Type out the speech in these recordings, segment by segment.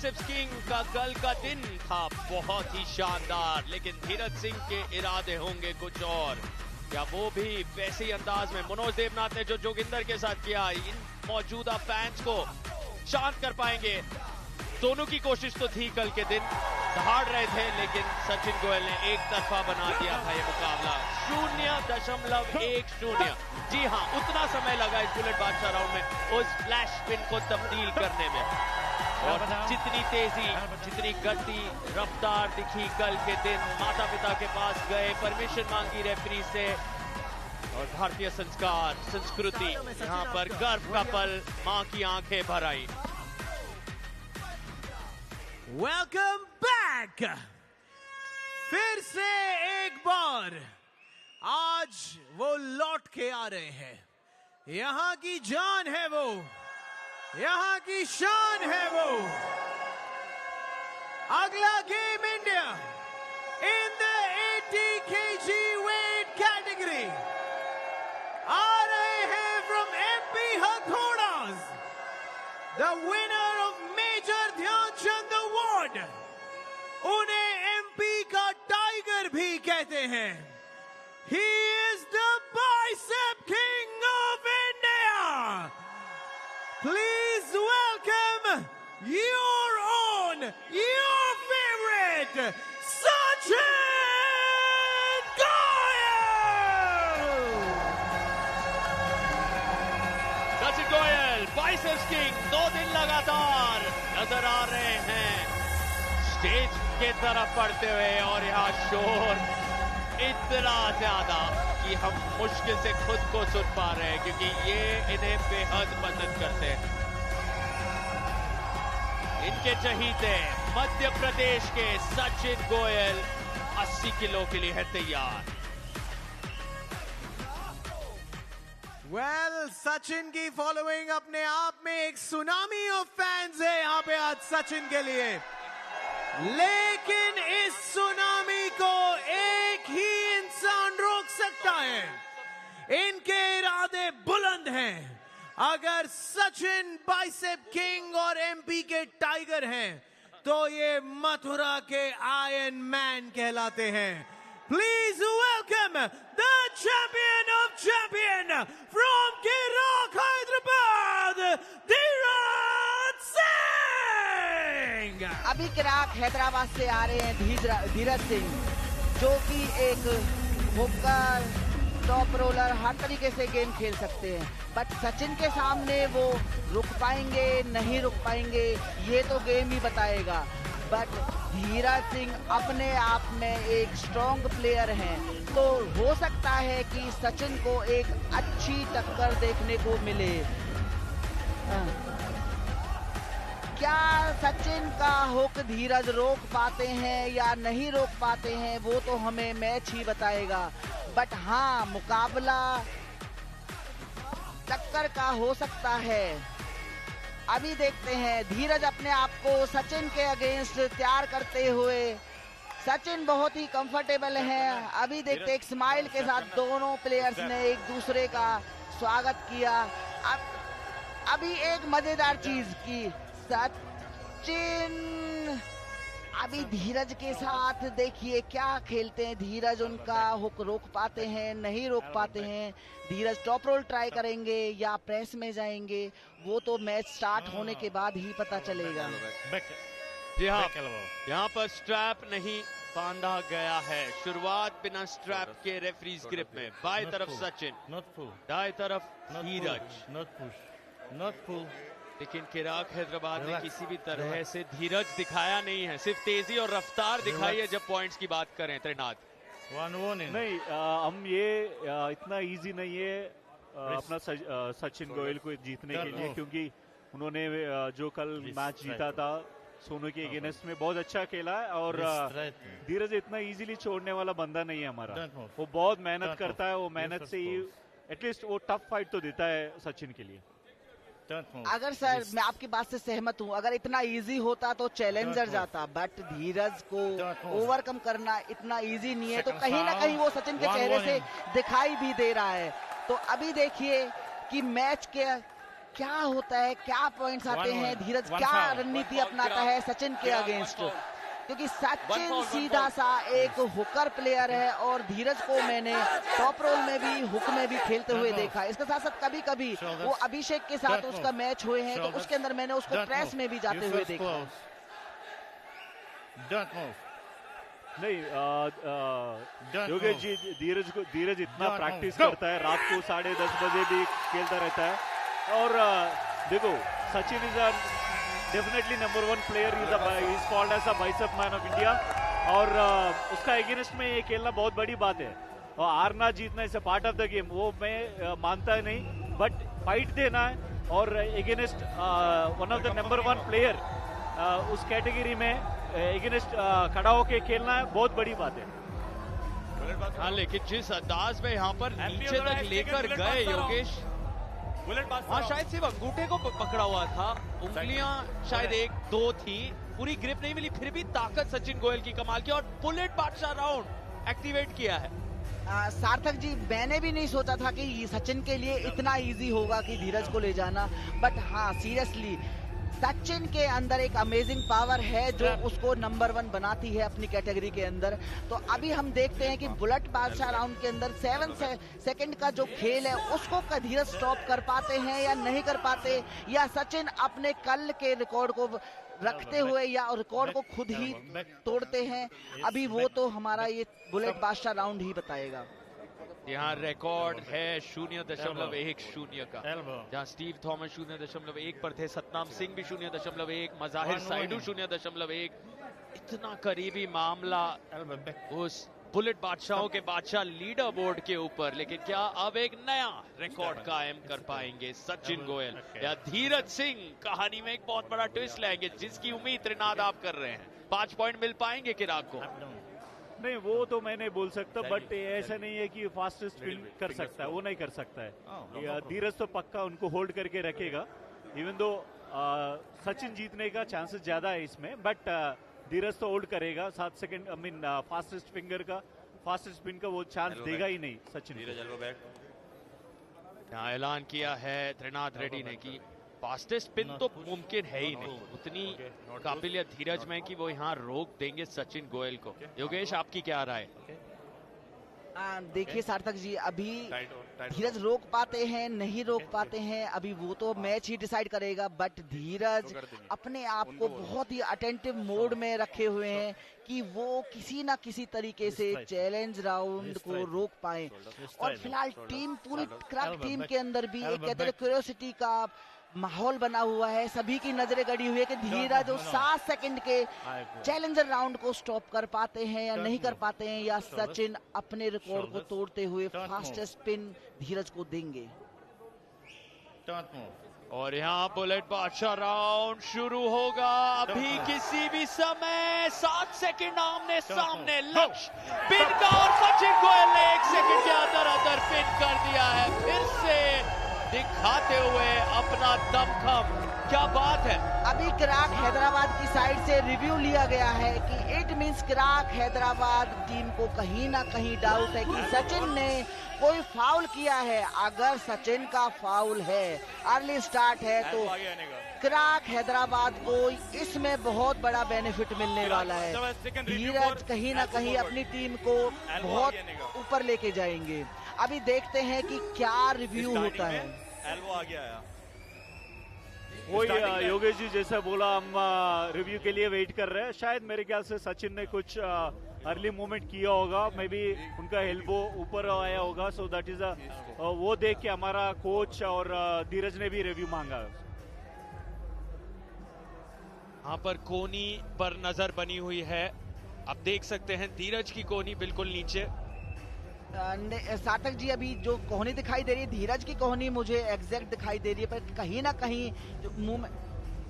Biceps king का कल का दिन था बहुत ही शानदार, लेकिन धीरज सिंह के इरादे होंगे कुछ और। क्या वो भी वैसे ही अंदाज में मनोज देवनाथ ने जो जोगिंदर के साथ किया, इन मौजूदा फैंस को शांत कर पाएंगे? दोनों की कोशिश तो थी कल के दिन, दहाड़ रहे थे, लेकिन सचिन गोयल ने एक तरफा बना दिया था ये मुकाबला। 0.10। जी हाँ, उतना समय लगा इस बुलेट बादशाह राउंड में उस फ्लैश स्पिन को तब्दील करने में। और जितनी तेजी, जितनी गति, रफ्तार दिखी कल के दिन, माता पिता के पास गए, परमिशन मांगी रेफरी से, और भारतीय संस्कार, संस्कृति, यहाँ पर गर्व का पल, माँ की आंखें भर आई। Welcome back. फिर से एक बार आज वो लौट के आ रहे हैं। यहाँ की जान है वो, यहाँ की शान है वो। अगला game India in the 80 kg weight category आ रहे हैं फ्रॉम MP हथौड़ास, the winner of major Dhyan Chand award. उन्हें MP का टाइगर भी कहते हैं। He is the bicep king of India. Please welcome your own, your favorite, Sachin Goyal. Sachin Goyal biceps king 2 दिन लगातार नजर आ रहे हैं स्टेज के तरफ बढ़ते हुए, और यहाँ शोर इतना ज्यादा कि हम मुश्किल से खुद को सुन पा रहे हैं, क्योंकि ये इन्हें बेहद पसंद करते हैं। इनके चहीते मध्य प्रदेश के सचिन गोयल 80 किलो के लिए है तैयार। Well, सचिन की फॉलोइंग अपने आप में एक सुनामी ऑफ फैंस है यहाँ पे आज सचिन के लिए, लेकिन इस सुनामी को एक ही इंसान रोक सकता है। इनके इरादे बुलंद हैं। अगर सचिन बाइसेप किंग और MP के टाइगर हैं, तो ये मथुरा के आयरन मैन कहलाते हैं। Please welcome the champion of champion from Kirak Hyderabad, Dheeraj Singh. अभी किराक हैदराबाद से आ रहे हैं धीरज सिंह, जो कि एक हुक्कर, टॉप रोलर, हर तरीके से गेम खेल सकते हैं। बट सचिन के सामने वो रुक पाएंगे नहीं रुक पाएंगे, ये तो गेम ही बताएगा। बट धीरज सिंह अपने आप में एक स्ट्रॉन्ग प्लेयर हैं, तो हो सकता है कि सचिन को एक अच्छी टक्कर देखने को मिले। क्या सचिन का हुक धीरज रोक पाते हैं या नहीं रोक पाते हैं, वो तो हमें मैच ही बताएगा। बट हाँ, मुकाबला टक्कर का हो सकता है। अभी देखते हैं धीरज अपने आप को सचिन के अगेंस्ट तैयार करते हुए। सचिन बहुत ही कंफर्टेबल हैं। अभी देखते एक स्माइल के साथ दोनों प्लेयर्स ने एक दूसरे का स्वागत किया। अभी एक मजेदार चीज की, सचिन अभी धीरज के साथ देखिए क्या खेलते हैं। धीरज उनका हुक रोक पाते हैं नहीं रोक पाते हैं। धीरज टॉप रोल ट्राई करेंगे या प्रेस में जाएंगे, वो तो मैच स्टार्ट होने के बाद ही पता चलेगा। जी हाँ, यहाँ पर स्ट्रैप नहीं बांधा गया है। शुरुआत बिना स्ट्रैप के रेफरीज ग्रिप में। बाएं तरफ सचिन, दाएं तरफ धीरज। लेकिन किराक हैदराबाद ने किसी भी तरह से धीरज दिखाया नहीं है, सिर्फ तेजी और रफ्तार दिखाई है जब पॉइंट्स की बात करें। त्रिनाथ नहीं, हम ये इतना इजी नहीं है अपना सचिन गोयल को जीतने के लिए, क्योंकि उन्होंने जो कल मैच जीता था सोनू के अगेंस्ट में बहुत अच्छा खेला है। और धीरज इतना इजीली छोड़ने वाला बंदा नहीं है हमारा। वो बहुत मेहनत करता है, वो मेहनत से ही एटलीस्ट वो टफ फाइट तो देता है सचिन के लिए। अगर सर मैं आपकी बात से सहमत हूँ, अगर इतना इजी होता तो चैलेंजर जाता, बट धीरज को ओवरकम करना इतना इजी नहीं है। तो कहीं ना कहीं वो सचिन के चेहरे से दिखाई भी दे रहा है। तो अभी देखिए कि मैच के क्या होता है, क्या पॉइंट्स आते हैं, धीरज क्या रणनीति अपनाता है सचिन के अगेंस्ट, क्योंकि सचिन सीधा सा एक हुकर प्लेयर है और धीरज को मैंने टॉप रोल में भी हुक में भी खेलते हुए देखा। इसके साथ साथ कभी कभी वो अभिषेक के साथ उसका मैच हुए हैं तो उसके अंदर मैंने उसको प्रेस में भी जाते हुए देखा। नहीं योगेश जी, धीरज इतना प्रैक्टिस करता है, रात को 10:30 बजे भी खेलता रहता है। और देखो Sachin is definitely number 1 player, is called as a bicep man of India. और उसका अगेंस्ट में ये खेलना बहुत बड़ी बात है। और हारना जीतना is a part of the game, वो मैं मानता नहीं, बट फाइट देना है और against one of the number 1 player उस कैटेगरी में अगेंस्ट खड़ा होके खेलना है, बहुत बड़ी बात है। हाँ, लेकिन जिस अंदाज में यहाँ पर नीचे तक लेकर गए योगेश, हाँ शायद सिर्फ अंगूठे को पकड़ा हुआ था, उंगलियां शायद 1-2 थी, पूरी ग्रिप नहीं मिली, फिर भी ताकत सचिन गोयल की कमाल की और बुलेट बादशाह राउंड एक्टिवेट किया है। सार्थक जी, मैंने भी नहीं सोचा था कि सचिन के लिए इतना इजी होगा कि धीरज को ले जाना, बट हाँ सीरियसली सचिन के अंदर एक अमेजिंग पावर है जो उसको नंबर 1 बनाती है अपनी कैटेगरी के अंदर। तो अभी हम देखते हैं कि बुलेट बादशाह राउंड के अंदर 7 सेकंड का जो खेल है उसको धीरज स्टॉप कर पाते हैं या नहीं कर पाते, या सचिन अपने कल के रिकॉर्ड को रखते हुए या रिकॉर्ड को खुद ही तोड़ते हैं। अभी वो तो हमारा ये बुलेट बादशाह राउंड ही बताएगा। यहाँ रिकॉर्ड है 0.10 का, जहाँ स्टीव थॉमस 0.1 पर थे, सतनाम सिंह भी 0.1, मज़ाहिर साइडू 0.1। इतना करीबी मामला उस बुलेट बादशाहों के बादशाह लीडर बोर्ड के ऊपर, लेकिन क्या अब एक नया रिकॉर्ड कायम कर पाएंगे सचिन गोयल या धीरज सिंह? कहानी में एक बहुत बड़ा ट्विस्ट लाएंगे जिसकी उम्मीद त्रिनाद आप कर रहे हैं। 5 पॉइंट मिल पाएंगे किराग को? नहीं, वो तो मैं नहीं बोल सकता, बट ऐसा नहीं है कि फास्टेस्ट स्पिन कर सकता है, वो नहीं कर सकता है। धीरज तो पक्का उनको होल्ड करके रखेगा, इवन दो सचिन जीतने का चांसेस ज्यादा है इसमें, बट धीरज तो होल्ड करेगा। 7 सेकंड फास्टेस्ट स्पिन का वो चांस देगा ही नहीं सचिन। यहाँ ऐलान किया है त्रिनाथ रेड्डी ने कि फास्टेस्ट स्पिन तो मुमकिन है ही नहीं, उतनी काबिलियत धीरज में कि वो यहाँ रोक देंगे सचिन गोयल को। योगेश, आपकी क्या राय? देखिए सार्थक जी, अभी धीरज रोक पाते हैं नहीं रोक पाते हैं, अभी वो तो मैच ही डिसाइड करेगा, बट धीरज अपने आप को बहुत ही अटेंटिव मोड में रखे हुए हैं कि वो किसी ना किसी तरीके से चैलेंज राउंड को रोक पाए। और फिलहाल टीम पूरी क्रैक टीम के अंदर भी एक कहते हैं क्यूरियोसिटी का माहौल बना हुआ है, सभी की नजरें गड़ी हुई है कि धीरज जो 7 सेकंड के चैलेंजर राउंड को स्टॉप कर पाते हैं या नहीं कर पाते हैं, या सचिन अपने रिकॉर्ड को तोड़ते हुए फास्टेस्ट स्पिन धीरज को देंगे। और यहाँ बुलेट बादशाह राउंड शुरू होगा अभी किसी भी समय। 7 सेकंड आमने सामने, लक्ष्य पिन का, और सचिन गोयल ने 1 सेकंड के अंदर पिन कर दिया है, फिर से दिखाते हुए अपना दमखम। क्या बात है। अभी क्राक हैदराबाद की साइड से रिव्यू लिया गया है कि इट मींस क्राक हैदराबाद टीम को कहीं ना कहीं डाउट है कि सचिन ने कोई फाउल किया है। अगर सचिन का फाउल है, अर्ली स्टार्ट है, तो क्राक हैदराबाद को इसमें बहुत बड़ा बेनिफिट मिलने वाला है। धीरज कहीं ना कहीं अपनी टीम को बहुत ऊपर लेके जाएंगे। अभी देखते हैं कि क्या रिव्यू होता है। वही योगेश जी जैसा बोला, हम रिव्यू के लिए वेट कर रहे हैं। शायद मेरे ख्याल से सचिन ने कुछ अर्ली मूवमेंट किया होगा, मे बी उनका एल्बो ऊपर आया होगा, सो दैट इज वो देख के हमारा कोच और धीरज ने भी रिव्यू मांगा। यहाँ पर कोहनी पर नजर बनी हुई है, अब देख सकते हैं धीरज की कोहनी बिल्कुल नीचे। सार्थक जी, अभी जो कोहनी दिखाई दे रही है, धीरज की कोहनी मुझे एग्जैक्ट दिखाई दे रही है, पर कहीं ना कहीं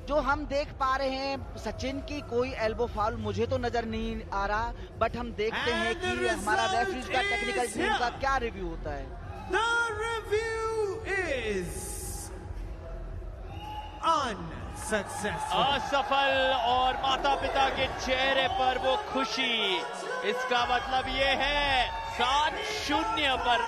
जो हम देख पा रहे हैं सचिन की कोई एल्बो फाउल मुझे तो नजर नहीं आ रहा, बट हम देखते हैं कि हमारा रेफरीज का टेक्निकल टीम का क्या रिव्यू होता है। The review is unsuccessful. असफल, और माता पिता के चेहरे पर वो खुशी। इसका मतलब ये है 7-0 पर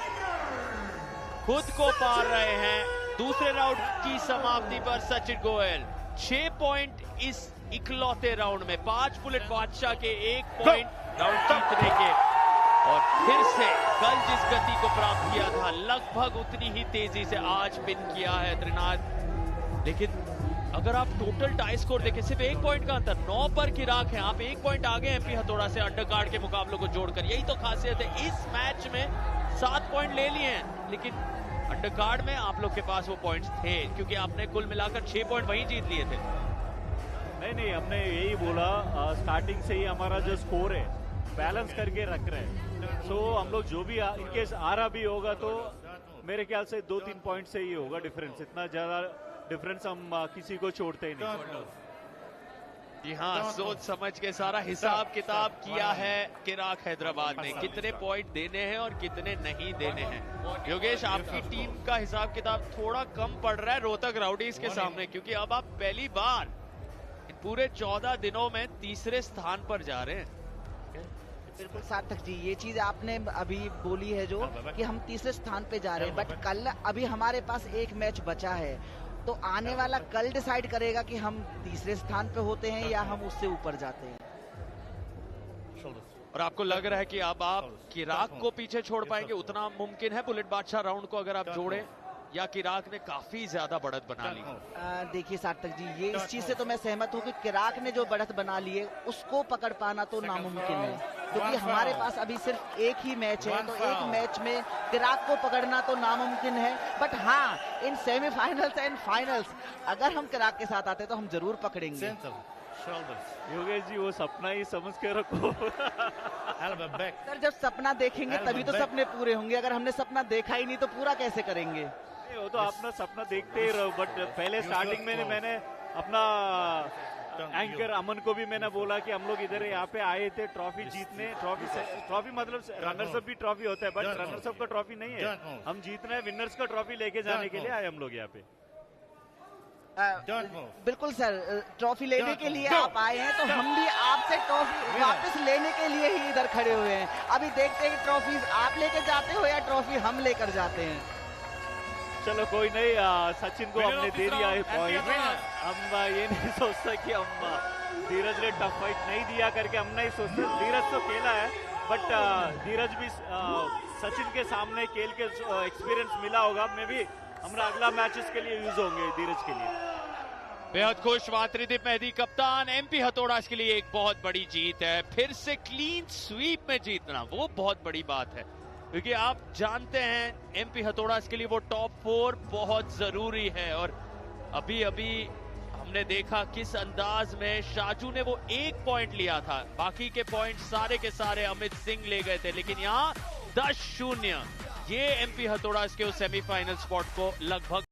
खुद को पार रहे हैं दूसरे राउंड की समाप्ति पर सचिन गोयल 6 पॉइंट इस इकलौते राउंड में, 5 बुलेट बादशाह के 1 पॉइंट राउंड जीतने के, और फिर से कल जिस गति को प्राप्त किया था लगभग उतनी ही तेजी से आज पिन किया है त्रिनाथ। लेकिन अगर आप टोटल टाई स्कोर देखें, सिर्फ 1 पॉइंट का अंतर, 9 पर किराक है, आप 1 पॉइंट आगे एमपी हथौड़ा से अंडरकार्ड के मुकाबलों को जोड़कर। यही तो खासियत है, इस मैच में 7 पॉइंट ले लिए हैं, लेकिन अंडरकार्ड में आप लोग के पास वो पॉइंट्स थे, क्योंकि आपने कुल मिलाकर 6 पॉइंट वहीं जीत लिए थे। नहीं, हमने यही बोला स्टार्टिंग से ही हमारा जो स्कोर है बैलेंस करके रख रहे हैं। सो हम लोग जो भी इनकेस आ रहा भी होगा तो मेरे ख्याल से 2-3 पॉइंट से ही होगा डिफरेंस, इतना ज्यादा डिफरेंस हम किसी को छोड़ते ही नहीं। जी हाँ, सोच समझ के सारा हिसाब किताब किया है किराक हैदराबाद ने, कितने पॉइंट देने हैं और कितने नहीं देने हैं। योगेश, आपकी टीम का हिसाब किताब थोड़ा कम पड़ रहा है रोहतक राउडीज के सामने, क्योंकि अब आप पहली बार इन पूरे 14 दिनों में तीसरे स्थान पर जा रहे हैं। बिल्कुल सार्थक जी, ये चीज आपने अभी बोली है जो कि हम तीसरे स्थान पे जा रहे हैं, बट कल अभी हमारे पास एक मैच बचा है, तो आने वाला कल डिसाइड करेगा कि हम तीसरे स्थान पे होते हैं या हम उससे ऊपर जाते हैं। और आपको लग रहा है कि अब आप किराक को पीछे छोड़ पाएंगे, उतना मुमकिन है बुलेट बादशाह राउंड को अगर आप जोड़े, या किराक ने काफी ज्यादा बढ़त बना ली? देखिए सार्थक जी, ये इस चीज से तो मैं सहमत हूँ कि किराक ने जो बढ़त बना ली है उसको पकड़ पाना तो नामुमकिन है, क्योंकि हमारे पास अभी सिर्फ एक ही मैच है, तो एक मैच में किराक को पकड़ना तो नामुमकिन है। बट हाँ, इन सेमीफाइनल्स एंड फाइनल्स अगर हम किराक के साथ आते तो हम जरूर पकड़ेंगे। योगेश जी, वो सपना ही समझ के रखो। सर, जब सपना देखेंगे तभी तो सपने पूरे होंगे, अगर हमने सपना देखा ही नहीं तो पूरा कैसे करेंगे? वो तो अपना सपना देखते ही रहो, बट पहले स्टार्टिंग में मैंने अपना एंकर अमन को भी मैंने बोला कि हम लोग इधर यहाँ पे आए थे ट्रॉफी जीतने, ट्रॉफी मतलब रनर्स अप भी ट्रॉफी होता है, बट रनर्स अप का ट्रॉफी नहीं है, हम जीतना है, विनर्स का ट्रॉफी लेके जाने के लिए आए हम लोग यहाँ पे। बिल्कुल सर, ट्रॉफी लेने के लिए आप आए हैं, तो हम भी आपसे ट्रॉफी वापस लेने के लिए ही इधर खड़े हुए हैं। अभी देखते हैं कि ट्रॉफीज आप लेके जाते हो या ट्रॉफी हम लेकर जाते हैं। चलो कोई नहीं, सचिन को हमने दे दिया है पॉइंट, हम ये नहीं सोचते कि हम धीरज ने टफ फाइट नहीं दिया करके, हम नहीं सोचते, धीरज तो खेला है, बट धीरज भी सचिन के सामने खेल के एक्सपीरियंस मिला होगा, मे भी हमारा अगला मैचेस के लिए यूज होंगे धीरज के लिए। बेहद खुश त्रिदीप मेहदी कप्तान, एमपी हथौड़ा के लिए एक बहुत बड़ी जीत है, फिर से क्लीन स्वीप में जीतना वो बहुत बड़ी बात है, क्योंकि आप जानते हैं एमपी हथौड़ा के लिए वो टॉप 4 बहुत जरूरी है। और अभी हमने देखा किस अंदाज में शाजू ने वो 1 पॉइंट लिया था, बाकी के पॉइंट सारे के सारे अमित सिंह ले गए थे, लेकिन यहाँ 10-0 ये एमपी हथौड़ा के उस सेमीफाइनल स्पॉट को लगभग